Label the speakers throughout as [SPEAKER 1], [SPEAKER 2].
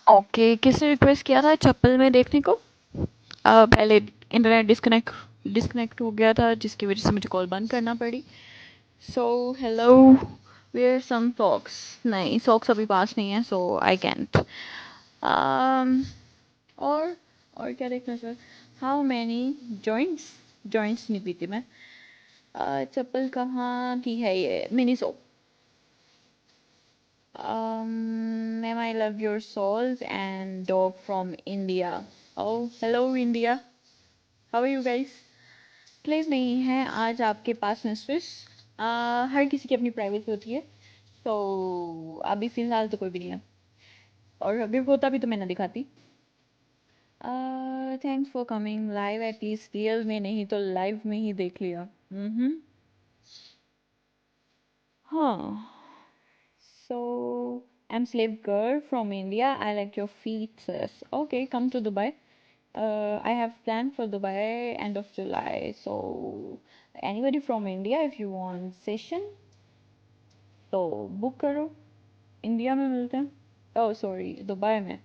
[SPEAKER 1] Okay, किसने request किया था चप्पल में देखने को? पहले इंटरनेट डिस्कनेक्ट हो गया था जिसकी वजह से मुझे कॉल बंद करना पड़ी। So hello, wear some socks? नहीं, सॉक्स अभी पास नहीं है, सो आई कैंट। और और क्या देखना sir? How many joints? Joints नहीं पीती मैं। चप्पल कहाँ की है ये? Mini so. Ma'am, I love your souls and dog from India. Oh, hello India. How are you guys? Please नहीं है आज आपके पास मिस्ट्रेस। हर किसी की अपनी प्राइवेसी होती है, तो अभी फिलहाल तो कोई भी नहीं है, और अगर होता भी तो मैं ना दिखाती। Thanks for coming live, at least real में नहीं तो लाइव में ही देख लिया। हाँ। So, I'm slave girl from India. I like your feet, sis. Okay, come to Dubai. I have planned for Dubai end of July. So, anybody from India, if you want session, तो book करो। India में मिलते हैं। Oh sorry, Dubai में।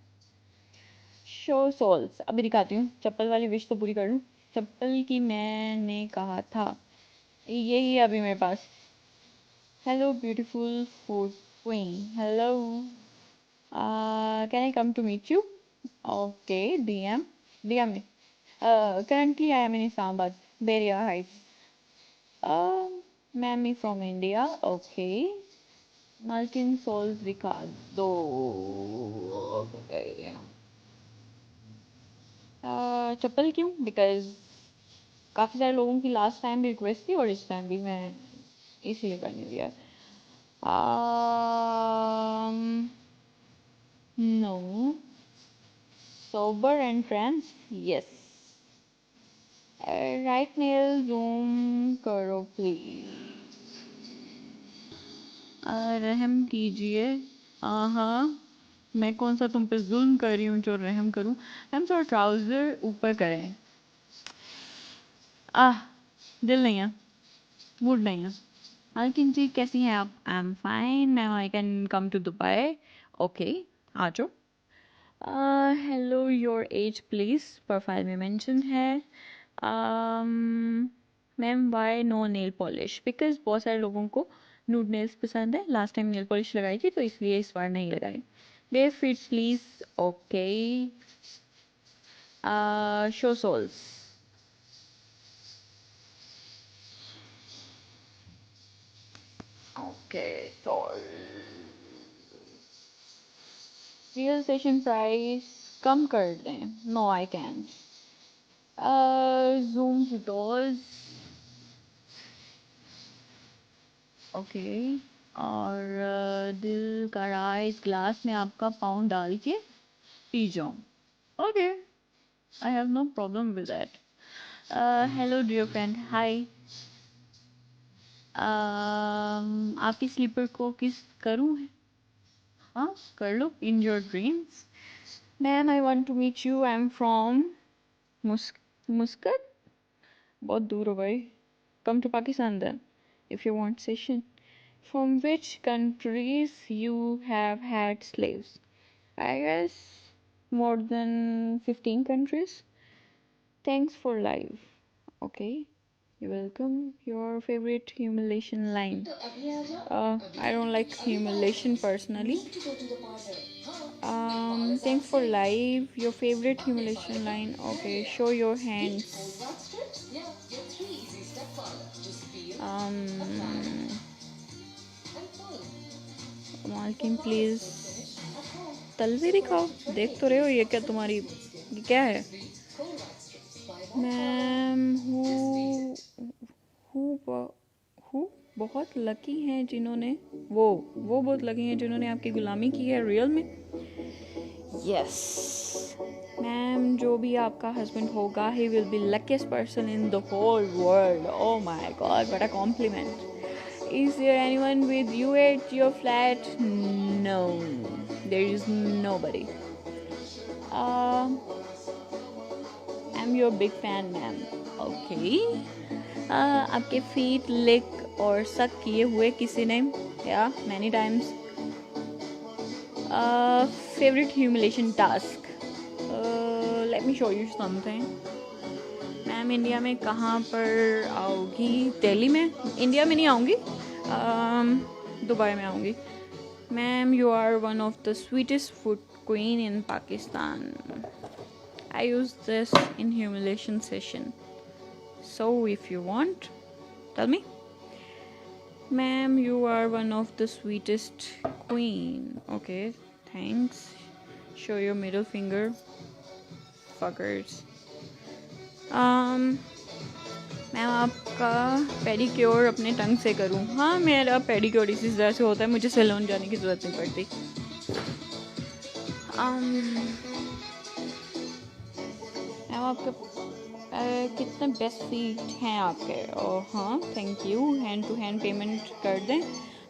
[SPEAKER 1] Show souls अभी दिखाती हूँ। चप्पल वाली विश तो पूरी कर लूँ। चप्पल की मैंने कहा था, यही है अभी मेरे पास। Hello beautiful food queen, hello. Can I come to meet you? Okay, DM. DM me. Currently I am in Islamabad, Beria Heights. Mammy from India. Okay. Malkin Souls Ricardo. Okay. चप्पल क्यों? बिकॉज काफ़ी सारे लोगों की last time भी request थी और इस time भी मैं इसीलिए करने दिया। No, sober and friends, yes. Right male zoom करो प्लीज। रहम कीजिए। हाँ, मैं कौन सा तुम पे जुल्म कर रही हूँ जो रहम करूँ? हम थोड़ा ट्राउज़र ऊपर करें। आह, दिल नहीं है, मूड नहीं है। लेकिन जी कैसी हैं आप? I am fine ma'am, I can come to Dubai. Okay, आ जाओ। Hello, your age please, profile में मेंशन है। Ma'am why no nail polish? Because बहुत सारे लोगों को नूड नेल्स पसंद है। लास्ट टाइम नेल पॉलिश लगाई थी तो इसलिए इस बार नहीं लगाई। Bare feet please. Okay. Show soles. Okay, sole. Real session price कम कर दें? No I can. Zoom photos. Okay. और दिल का राइस ग्लास में आपका पाउंड डाल के पी जाऊँ? Okay, I have no problem with that. Hello dear friend, hi. आपकी स्लीपर को किस करूँ? हाँ, कर लो, in your dreams. Ma'am I want to meet you, I am from Muscat. बहुत दूर हो भाई। Come to Pakistan then if you want session. From which countries you have had slaves? I guess more than 15 countries. Thanks for live. Okay, you're welcome. Your favorite humiliation line? I don't like humiliation personally. Thanks for live. Your favorite humiliation line? Okay, show your hands. मालकिन please तलवे दिखाओ। देख तो रहे हो ये क्या तुम्हारी, ये क्या है? मैम हु हु बहुत लकी हैं जिन्होंने वो बहुत लकी हैं जिन्होंने आपकी गुलामी की है रियल में। यस मैम, जो भी आपका हस्बैंड होगा he will be luckiest person in the whole world. Oh my God, what a compliment. Is there anyone with you at your flat? No, there is nobody. I'm your big fan, ma'am. Okay. आपके feet lick और suck किए हुए किसी ने? Yeah, many times. Favorite humiliation task. Let me show you something. Ma'am India में कहाँ पर आओगी? दिल्ली में? इंडिया में नहीं आऊँगी, दुबई में आऊँगी. Ma'am, you are one of the sweetest food queen in Pakistan. I use this in humiliation session. So if you want, tell me. Ma'am, you are one of the sweetest queen. Okay, thanks. Show your middle finger, fuckers. Ma'am आपका pedicure अपने टंग से करूँ? हाँ, मेरा pedicure इसी तरह से होता है, मुझे सैलून जाने की ज़रूरत नहीं पड़ती. मैम आपके कितने बेस्ट फीट हैं आपके? ओह हाँ, thank you. Hand to hand payment कर दें?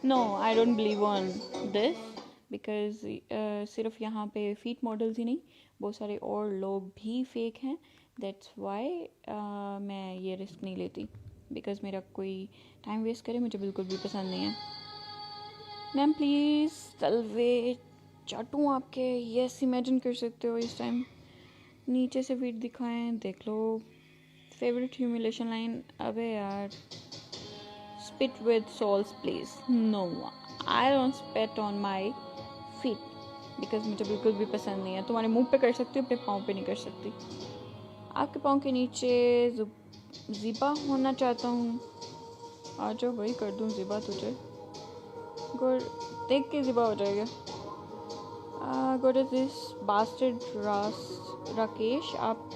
[SPEAKER 1] No, I don't believe on this, because सिर्फ यहाँ पे फीट मॉडल्स ही नहीं, बहुत सारे और लोग भी फेक हैं. दैट्स वाई मैं ये रिस्क नहीं लेती, बिकॉज मेरा कोई टाइम वेस्ट करे मुझे बिल्कुल भी पसंद नहीं है. मैम प्लीज़ तलवे चाटूँ आपके? यस, इमेजिन कर सकते हो इस टाइम. नीचे से फीट दिखाएं, देख लो. Favourite humiliation line? अबे यार, spit with soles please. No, I don't spit on my feet, because मुझे बिल्कुल भी पसंद नहीं है. तुम्हारे मुंह पे कर सकती हूँ, अपने पाँव पे नहीं कर सकती. आपके पाँव के नीचे ज़िबा होना चाहता हूँ. आ जाओ भाई, कर दूँ ज़िबा तुझे. गुड, देख के ज़िबा हो जाएगा. Good is this bastard Rakesh, आप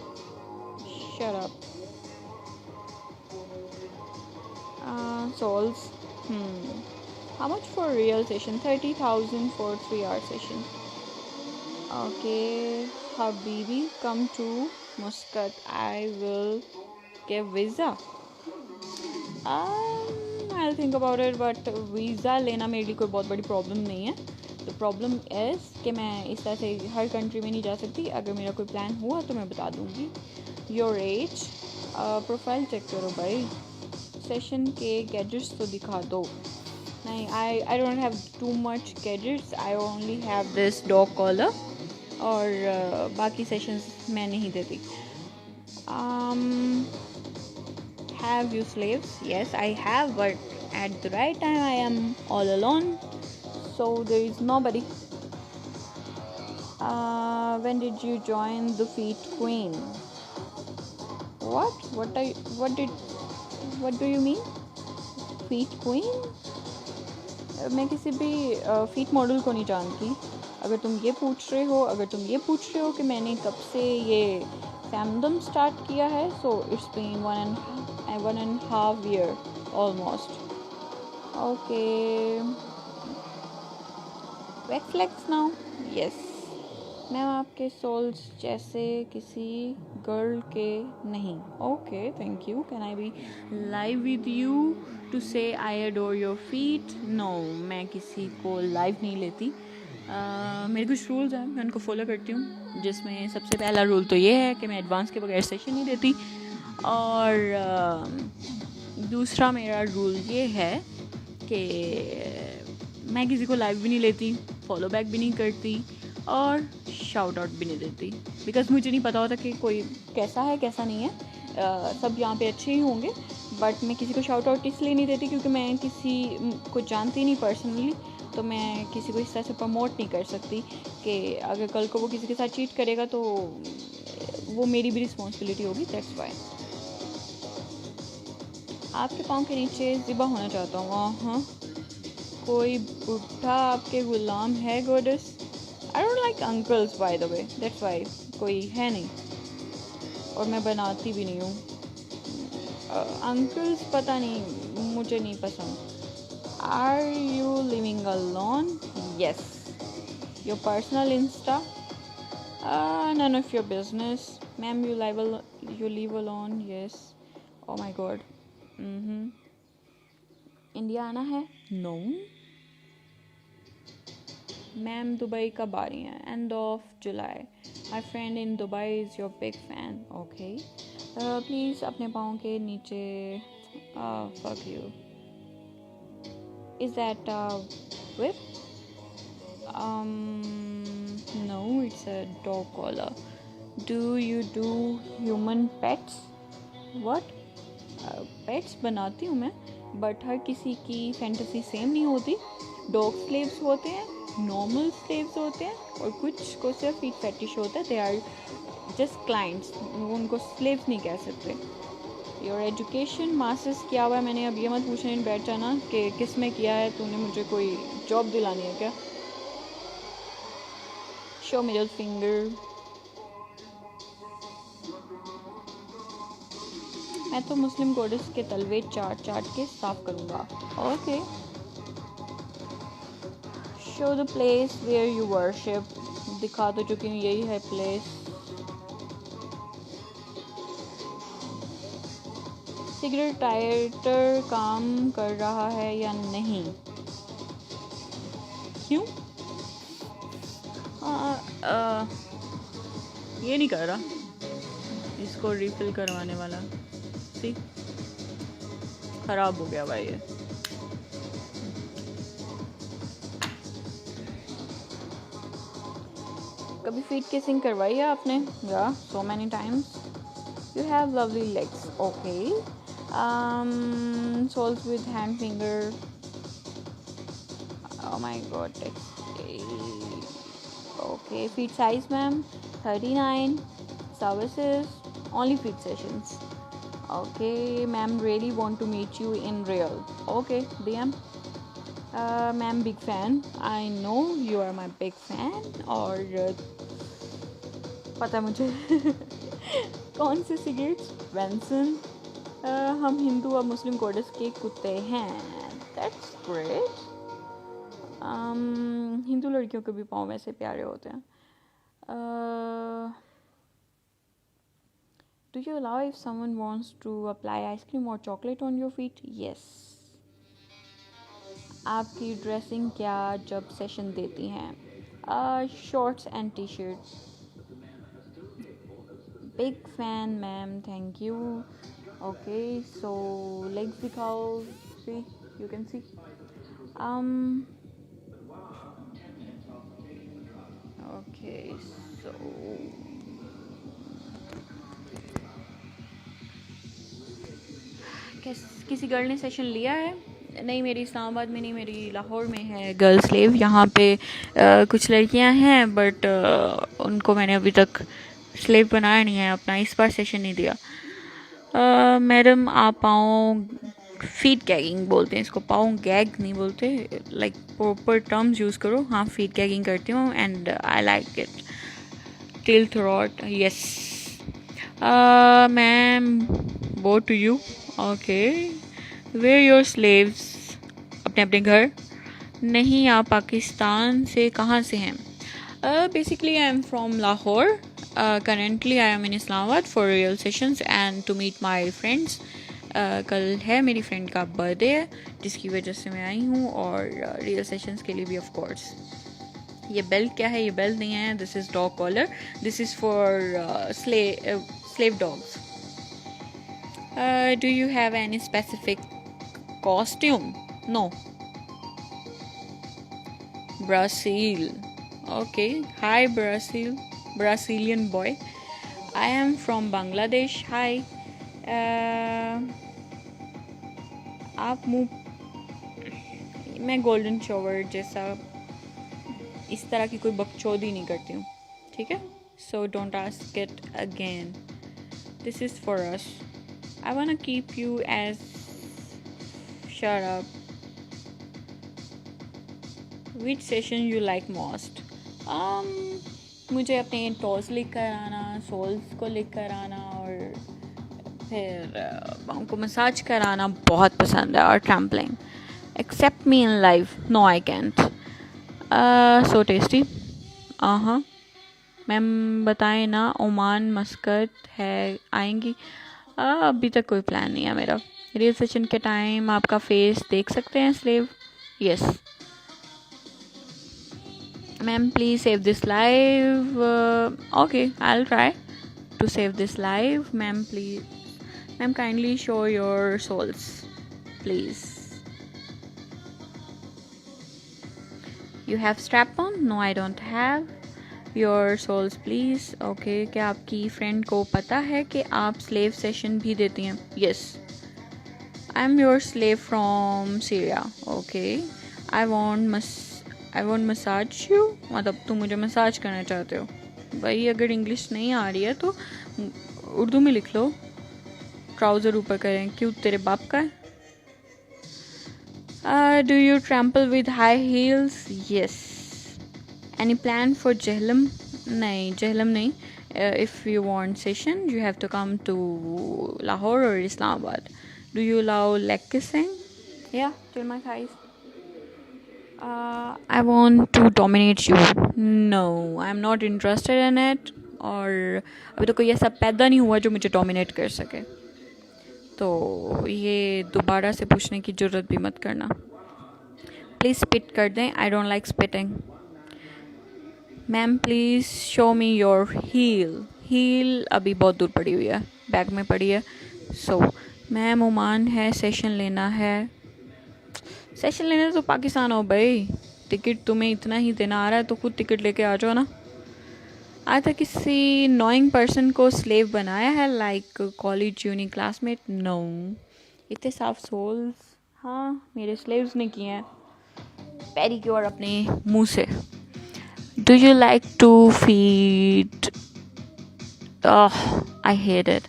[SPEAKER 1] shut up. Souls. How much for real session? 30,000 for 3-hour session. Okay, Habibi, come to Muscat. I will give visa. I'll think about it, but visa लेना मेरे लिए कोई बहुत बड़ी प्रॉब्लम नहीं है. The problem is कि मैं इस तरह से हर कंट्री में नहीं जा सकती. अगर मेरा कोई प्लान हुआ तो मैं बता दूँगी. Your age, प्रोफाइल चेक करो भाई. सेशन के गैजेट्स तो दिखा दो. नहीं, I don't have too much gadgets. I only have this dog collar, और बाकी सेशंस मैं नहीं देती. Have you slaves? Yes I have, but at the right time I am all alone, so there is nobody. When did you join the feet queen? What do you mean? Feet queen? मैं किसी भी feet model को नहीं जानती. अगर तुम ये पूछ रहे हो कि मैंने कब से ये फैंडम स्टार्ट किया है, so it's been 1.5 year almost. Okay, back flex now. Yes ma'am, आपके सोल्स जैसे किसी गर्ल के नहीं. Okay, thank you. Can I be live with you to say I adore your feet? No, मैं किसी को लाइव नहीं लेती. मेरे कुछ रूल्स हैं, मैं उनको फॉलो करती हूँ, जिसमें सबसे पहला रूल तो ये है कि मैं एडवांस के बगैर सेशन नहीं देती. और दूसरा मेरा रूल ये है कि मैं किसी को लाइव भी नहीं लेती, फॉलो बैक भी नहीं करती, और शाउट आउट भी नहीं देती. बिकॉज मुझे नहीं पता होता कि कोई कैसा है कैसा नहीं है. सब यहाँ पे अच्छे ही होंगे, बट मैं किसी को शाउट आउट इसलिए नहीं देती क्योंकि मैं किसी को जानती नहीं पर्सनली, तो मैं किसी को इस तरह से प्रमोट नहीं कर सकती कि अगर कल को वो किसी के साथ चीट करेगा तो वो मेरी भी रिस्पॉन्सिबिलिटी होगी. That's why. आपके पाँव के नीचे ज़िबा होना चाहता हूँ. हाँ, कोई बुढ़ा आपके गुलाम है गोडेस? I don't like uncles by the way, that's why. कोई है नहीं, और मैं बनाती भी नहीं हूँ. uncles पता नहीं, मुझे नहीं पसंद. Are you living alone? Yes. Your personal Insta? None of your business. Ma'am, you live alone? Yes. Oh my god. India आना है? No. मैम, दुबई कब आ रही हैं? End of July. My friend in Dubai is your big fan. Okay, please अपने पाँव के नीचे. Fuck you. Is that whip? No, it's a dog collar. Do you do human pets? What? Pets बनाती हूँ मैं, बट हर किसी की fantasy same नहीं होती. डॉग स्लेव्स होते हैं, नॉर्मल स्लेव्स होते हैं, और कुछ को सिर्फ फीट फेटिश होता है. दे आर जस्ट क्लाइंट्स, उनको स्लेव्स नहीं कह सकते. योर एजुकेशन मास्टर्स किया हुआ है. मैंने अब ये मत पूछने बैठ जाना कि किस में किया है, तूने मुझे कोई जॉब दिलानी है क्या. Show middle finger. मैं तो मुस्लिम गॉडेस के तलवे चाट चाट के साफ करूँगा. Okay. Show the place where you worship. दिखा तो चुकी हूँ, यही है प्लेस. सिगरेट लाइटर काम कर रहा है या नहीं? क्यों? ये नहीं कर रहा. इसको रिफिल करवाने वाला सी खराब हो गया भाई ये. कभी फीट किसिंग करवाई है आपने? या so many times. You have lovely legs. Okay. Soles with hand finger. Oh my god. Okay, feet size ma'am 39. Services only feet sessions. Okay ma'am, really want to meet you in real. Okay DM. Ma'am, big fan. I know you are my big fan. और पता मुझे कौन से cigarettes. Benson. हम हिंदू और मुस्लिम codes के कुत्ते हैं. That's great. हिंदू लड़कियों के भी पाँव वैसे प्यारे होते हैं. Do you allow if someone wants to apply ice cream or chocolate on your feet? Yes. आपकी ड्रेसिंग क्या जब सेशन देती हैं? Shorts and T-shirts. Big fan ma'am, thank you. Okay, so legs दिखाओ. See, you can see. Okay, so किसी girl ने session लिया है? नहीं, मेरी इस्लामाबाद में नहीं, मेरी लाहौर में है गर्ल स्लेव. यहाँ पे कुछ लड़कियाँ हैं, बट उनको मैंने अभी तक स्लेव बनाया नहीं है अपना. इस बार सेशन नहीं दिया. मैडम, आप पाँव फीट गैगिंग बोलते हैं इसको, पाँव गैग नहीं बोलते. लाइक प्रॉपर टर्म्स यूज़ करो. हाँ, फीट गैगिंग करती हूँ and I like it. Till throat. Yes ma'am, वो to you. Okay. Where your slaves? अपने अपने घर. नहीं, आप पाकिस्तान से कहाँ से हैं? Basically I am from Lahore. currently I am in Islamabad for real sessions and to meet my friends. कल है मेरी फ्रेंड का बर्थडे है, जिसकी वजह से मैं आई हूँ, और रियल सेशंस के लिए भी ऑफ कोर्स. ये बेल्ट क्या है? ये बेल्ट नहीं है. This is dog collar. This is for slave dogs. Do you have any specific costume? No. Brazil. Okay. Hi Brazil. Brazilian boy. I am from Bangladesh. Hi. आप मैं golden shower जैसा इस तरह की कोई बकचोदी नहीं करती हूँ, ठीक है? So don't ask it again. This is for us. I wanna keep you as. Shut up. Which session you like most? मुझे अपने टोस लिख कर आना, सोल्स को लिख कर आना, और फिर पाँव को मसाज कराना बहुत पसंद है, और trampling. Except me in life. No, I can't. So tasty. हाँ मैम, बताएं ना. ओमान, मस्कत है, आएंगी? अभी तक कोई प्लान नहीं है मेरा. रियल सेशन के टाइम आपका फेस देख सकते हैं slave. Yes ma'am, please save this live. Okay, I will try to save this live. Ma'am, please. Ma'am, kindly show your souls, please. You have strap on? No, I don't have. Your souls please. Okay, क्या आपकी friend को पता है कि आप slave session भी देती हैं? Yes, I am your slave from Syria. Okay, I want massage you. मतलब तुम मुझे मसाज करना चाहते हो? भाई अगर इंग्लिश नहीं आ रही है तो उर्दू में लिख लो. ट्राउज़र ऊपर करें, क्यों तेरे बाप का है? Do you trample with high heels? Yes. Any plan for Jhelum? नहीं, Jhelum नहीं. If you want session, you have to come to Lahore or Islamabad. Do you allow leg kissing? Yeah, till my thighs. I want to dominate you. No, I'm not interested in it. और अभी तो कोई ऐसा पैदा नहीं हुआ जो मुझे डोमिनेट कर सके, तो ये दोबारा से पूछने की ज़रूरत भी मत करना. प्लीज़ स्पिट कर दें. I don't like spitting. Ma'am please show me your heel अभी बहुत दूर पड़ी हुई है, बैग में पड़ी है. सो मैम ओमान है, सेशन लेना है. सेशन लेने तो पाकिस्तान हो भाई. टिकट तुम्हें इतना ही देना आ रहा है तो खुद टिकट लेके आ जाओ ना. आज तक किसी नॉइंग पर्सन को स्लेव बनाया है, like college uni classmate? No. इतने साफ सोल्स हाँ मेरे स्लेव्स ने किए हैं पेडिक्योर अपने मुंह से. Do you like to feed? I hate it.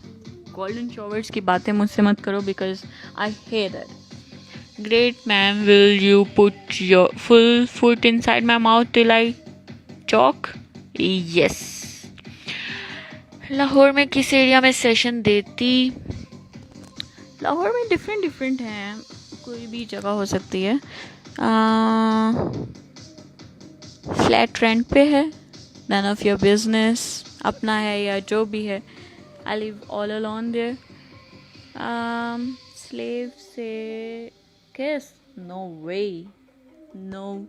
[SPEAKER 1] Golden showers की बातें मुझसे मत करो because I hate it. Great ma'am, will you put your full foot inside my mouth till I choke? Yes. Lahore में किस एरिया में सेशन देती? लाहौर में डिफरेंट हैं, कोई भी जगह हो सकती है. फ्लैट रेंट पे है, नन ऑफ योर बिजनेस. अपना है या जो भी है, I live all alone there. Slave से किस? No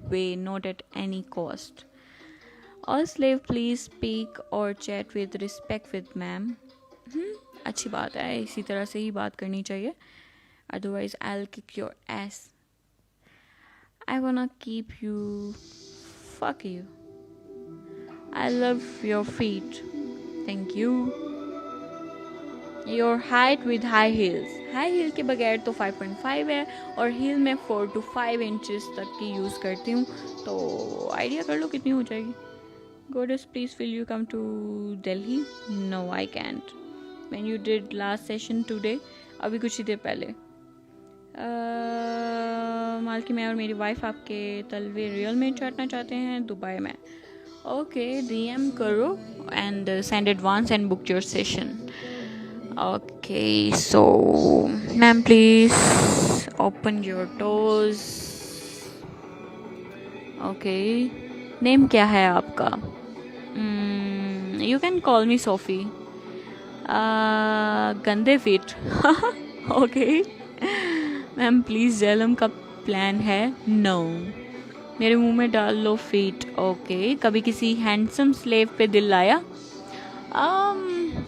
[SPEAKER 1] way, not at any cost. All slave please speak or chat with respect with ma'am. अच्छी बात है, इसी तरह से ही बात करनी चाहिए. Otherwise I'll kick your ass. I wanna keep you. Fuck you. I love your feet. Thank you. Your height with high heels. High heel के बगैर तो 5.5 है और heel में 4 to 5 inches तक की यूज़ करती हूँ, तो आइडिया कर लो कितनी हो जाएगी. Goddess, please will you come to Delhi? No, I can't. When you did last session today, अभी कुछ ही देर पहले. मालकी मैं और मेरी वाइफ आपके तलवे रियल में चाटना चाहते हैं दुबई में. ओके, DM करो and send advance and book your session. Okay, so ma'am please open your toes. Okay, name क्या है आपका? You can call me Sophie. गंदे feet. Okay ma'am please Jhelum का प्लान है? नो. मेरे मुंह में डाल लो फीट. ओके. कभी किसी हैंडसम स्लेव पे दिल लाया?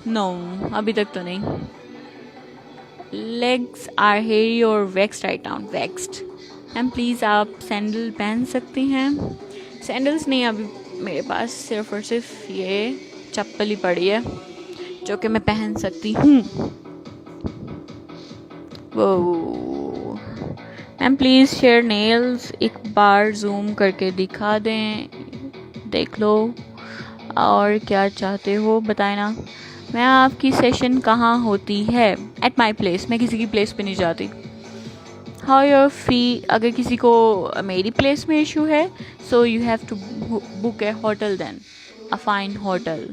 [SPEAKER 1] नो, अभी तक तो नहीं. लेग्स आर हेयरी और vexed right now? Vexed. Ma'am please आप सैंडल पहन सकती हैं? सैंडल्स नहीं, अभी मेरे पास सिर्फ और सिर्फ ये चप्पल ही पड़ी है जो कि मैं पहन सकती हूँ. वो मैम प्लीज़ शेयर नेल्स एक बार जूम करके दिखा दें, देख लो. और क्या चाहते हो बताए ना. मैं आपकी सेशन कहाँ होती है? At my place. मैं किसी की प्लेस पे नहीं जाती. How your fee? अगर किसी को मेरी प्लेस में इशू है, so you have to book a hotel then, a fine hotel.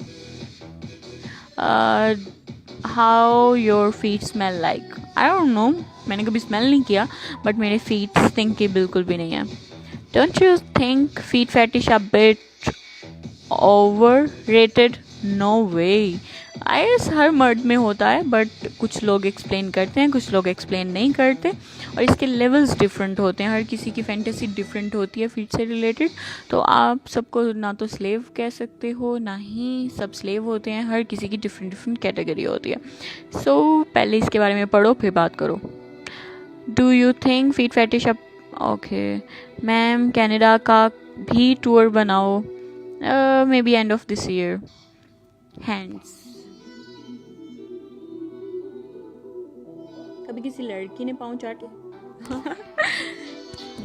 [SPEAKER 1] How your feet smell like? I don't know, मैंने कभी स्मेल नहीं किया, बट मेरे फीट स्टिंक की बिल्कुल भी नहीं है. Don't you think feet fetish a bit overrated? No way. आईएस हर मर्द में होता है, बट कुछ लोग एक्सप्लेन करते हैं, कुछ लोग एक्सप्लेन नहीं करते, और इसके लेवल्स डिफरेंट होते हैं. हर किसी की फैंटेसी डिफरेंट होती है फीट से रिलेटेड. तो आप सबको ना तो स्लेव कह सकते हो, ना ही सब स्लेव होते हैं. हर किसी की डिफरेंट कैटेगरी होती है. सो पहले इसके बारे में पढ़ो फिर बात करो. Do you think feet fetish up? Okay ma'am, Canada का भी टूर बनाओ, may be end of this year. Hands. कभी किसी लड़की ने पाँव चाटे?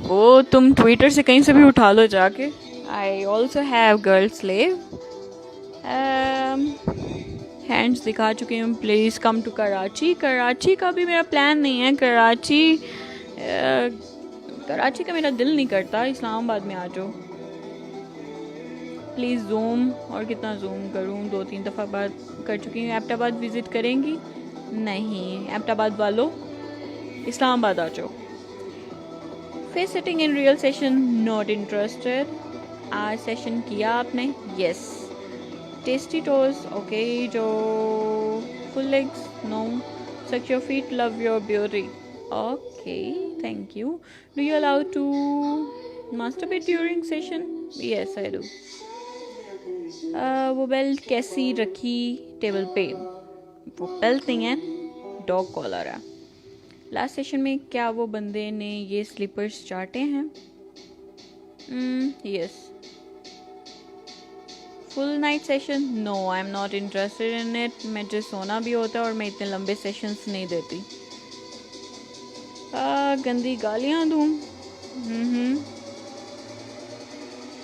[SPEAKER 1] वो तुम ट्विटर से कहीं से भी उठा लो जाके. I also have girl slave. Hands दिखा चुके हैं. Please come to Karachi. Karachi का भी मेरा प्लान नहीं है. कराची का मेरा दिल नहीं करता. इस्लामाबाद में आ जाओ प्लीज़. जूम, और कितना जूम करूँ, 2-3 दफ़ा बात कर चुकी हूँ. एबटाबाद विज़िट करेंगी? नहीं. एबटाबाद वालों इस्लामाबाद आ जाओ. Face sitting in real session, not interested. आज सेशन किया आपने? यस. Tasty toes, okay. जो full legs, no. Such your feet, love your beauty, okay, thank you. Do you allow to masturbate during session? Yes, I do. वो belt कैसी रखी table पे? वो belt नहीं है, डॉग कॉलर है. Last session में क्या वो बंदे ने ये स्लीपर्स चाटे हैं? Yes. Full night session? No, I am not interested in it. मुझे सोना भी होता है और मैं इतने लंबे सेशंस नहीं देती. गंदी गालियाँ दूँ?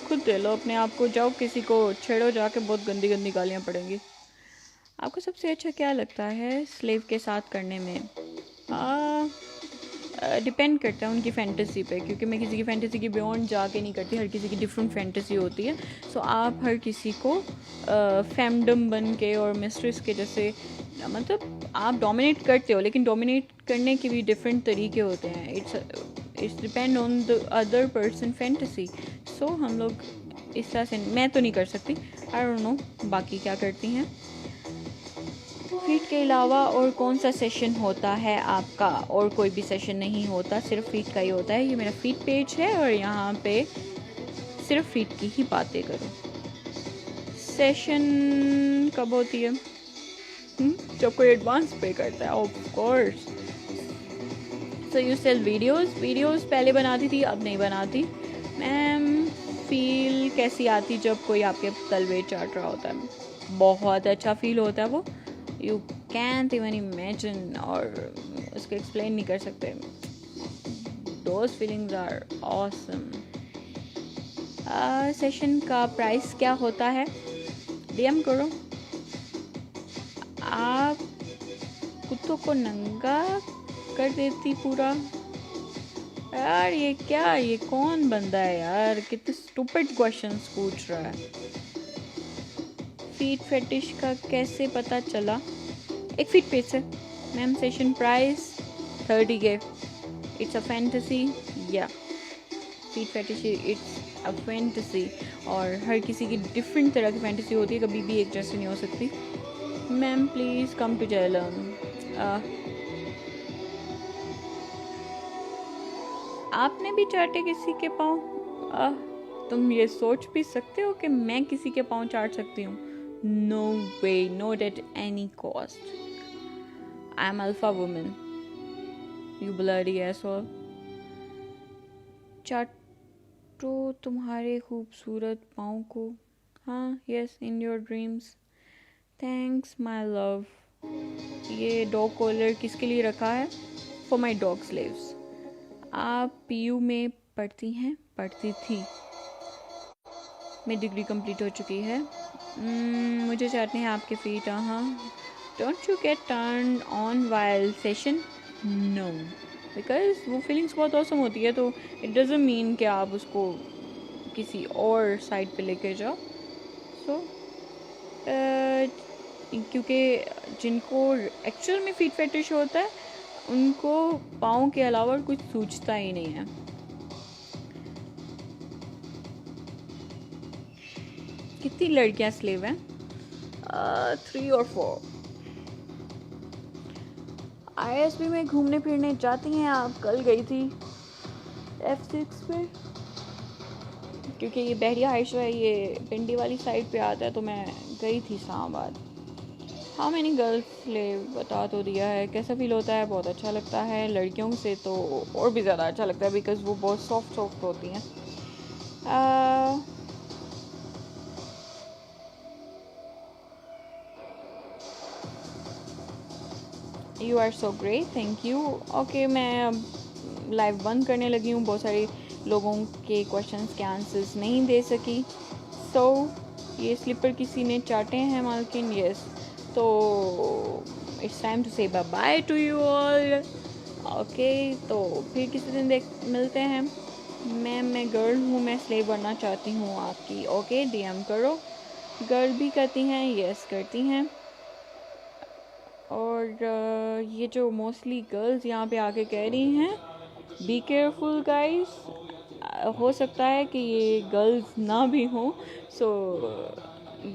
[SPEAKER 1] खुद दे लो अपने आप को. जाओ किसी को छेड़ो जाके, बहुत गंदी गंदी गालियाँ पड़ेंगी. आपको सबसे अच्छा क्या लगता है स्लेव के साथ करने में? डिपेंड करता है उनकी फैंटेसी पे, क्योंकि मैं किसी की फैंटेसी की बियॉन्ड जाके नहीं करती. हर किसी की डिफरेंट फैंटेसी होती है. सो आप हर किसी को फैमडम बन के और मिस्ट्रेस के जैसे, मतलब आप डोमिनेट करते हो, लेकिन डोमिनेट करने के भी डिफरेंट तरीके होते हैं. It's depend on the other person fantasy. So हम लोग इस तरह से, मैं तो नहीं कर सकती. आई डोंट नो बाकी क्या करती हैं. फीट के अलावा और कौन सा सेशन होता है आपका? और कोई भी सेशन नहीं होता, सिर्फ फीट का ही होता है. ये मेरा फीट पेज है और यहाँ पे सिर्फ फीट की ही बातें करो. सेशन कब होती है? जब कोई एडवांस पे करता है, of course. So you sell videos पहले बनाती थी, अब नहीं बनाती. मैम फील कैसी आती जब कोई आपके तलवे चाट रहा होता है? बहुत अच्छा फील होता है वो. यू कैंट इवन इमेजिन, और उसको एक्सप्लेन नहीं कर सकते. Those feelings are awesome. Session का प्राइस क्या होता है? डीएम करो. आप कुत्तों को नंगा कर देती पूरा. यार ये क्या, ये कौन बंदा है यार, कितने स्टूपिड क्वेश्चंस पूछ रहा है. फीट फेटिश का कैसे पता चला? एक फीट पेज है ma'am. Session price 30K. It's a fantasy. या feet fetish it's a fantasy, और हर किसी की डिफरेंट तरह की फैंटेसी होती है, कभी भी एक जैसी नहीं हो सकती. Ma'am please come to Jhelum. आपने भी चाटे किसी के पाँव? तुम ये सोच भी सकते हो कि मैं किसी के पाँव चाट सकती हूँ? No way, not at any cost. I am alpha woman, you bloody asshole. चाटो तुम्हारे खूबसूरत पाँव को. हाँ, yes, in your dreams. Thanks my love. ये डॉग कॉलर किसके लिए रखा है? For my dog slaves. आप पीयू में पढ़ती हैं? पढ़ती थी. मेरी डिग्री कंप्लीट हो चुकी है. मुझे चाहते हैं आपके feet. Don't you get turn on while session? No, because वो फीलिंग्स बहुत ऑसम होती है, तो इट डजंट मीन कि आप उसको किसी और साइड पे लेके जाओ. सो क्योंकि जिनको एक्चुअल में फीट फेटिश होता है, उनको पाँव के अलावा कुछ सूझता ही नहीं है. कितनी लड़कियां स्लेव हैं? 3 or 4. ISB में घूमने फिरने जाती हैं आप? कल गई थी F6 में, क्योंकि ये बहरिया हाइशा है, ये पिंडी वाली साइड पे आता है, तो मैं गई थी इस्लामाबाद. हाँ, मैंने गर्ल्स स्लेव बता तो दिया है. कैसा फील होता है? बहुत अच्छा लगता है. लड़कियों से तो और भी ज़्यादा अच्छा लगता है, बिकॉज़ वो बहुत सॉफ्ट होती हैं. You are so great, thank you. Okay, मैं अब लाइव बंद करने लगी हूँ, बहुत सारे लोगों के क्वेश्चंस के आंसर्स नहीं दे सकी। सो ये स्लीपर किसी ने चाटे हैं मालकिन, यस। तो it's time to say bye bye to you all. Okay, तो फिर किसी दिन मिलते हैं। मैम मैं गर्ल हूँ, मैं स्लेव बनना चाहती हूँ आपकी। ओके, डीएम करो। गर्ल भी करती हैं, यस करती हैं। और ये जो मोस्टली गर्ल्स यहाँ पे आके कह रही हैं बी केयरफुल गाइस, हो सकता है कि ये गर्ल्स ना भी हों। सो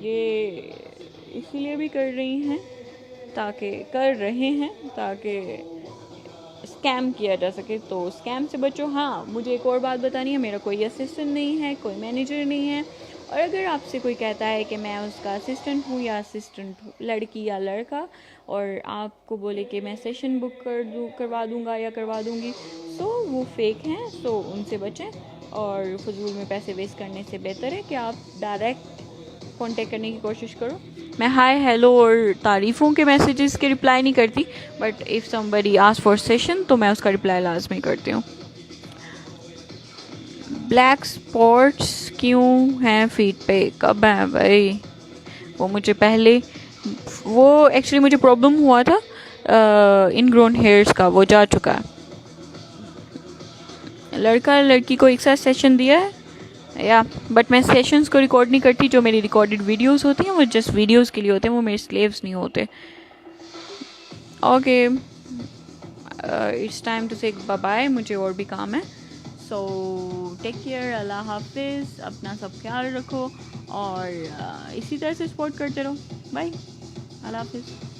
[SPEAKER 1] ये इसीलिए भी कर रही हैं ताकि स्कैम किया जा सके। तो स्कैम से बचो। हाँ, मुझे एक और बात बतानी है, मेरा कोई असिस्टेंट नहीं है, कोई मैनेजर नहीं है। और अगर आपसे कोई कहता है कि मैं उसका असिस्टेंट हूँ या असिस्टेंट लड़की या लड़का, और आपको बोले कि मैं सेशन बुक करवा दूँगा या करवा दूँगी, सो वो फेक हैं। सो उनसे बचें, और फजूल में पैसे वेस्ट करने से बेहतर है कि आप डायरेक्ट कांटेक्ट करने की कोशिश करो। मैं हाय हेलो और तारीफ़ों के मैसेजेस के रिप्लाई नहीं करती, but if somebody ask for session तो मैं उसका रिप्लाई लाजमी करती हूँ। ब्लैक स्पॉट्स क्यों हैं फीट पे, कब हैं भाई? वो मुझे पहले, वो एक्चुअली मुझे प्रॉब्लम हुआ था इनग्रोन हेयर्स का, वो जा चुका है। लड़का लड़की को एक साथ सेशन दिया है या, बट मैं सेशंस को रिकॉर्ड नहीं करती। जो मेरी रिकॉर्डेड वीडियोस होती हैं वो जस्ट वीडियोस के लिए होते हैं, वो मेरे स्लेव्स नहीं होते। Okay, it's time to say bye bye, मुझे और भी काम है। सो टेक केयर, अल्लाह हाफिज़, अपना सब ख्याल रखो और इसी तरह से सपोर्ट करते रहो। बाय, अल्लाह हाफिज़।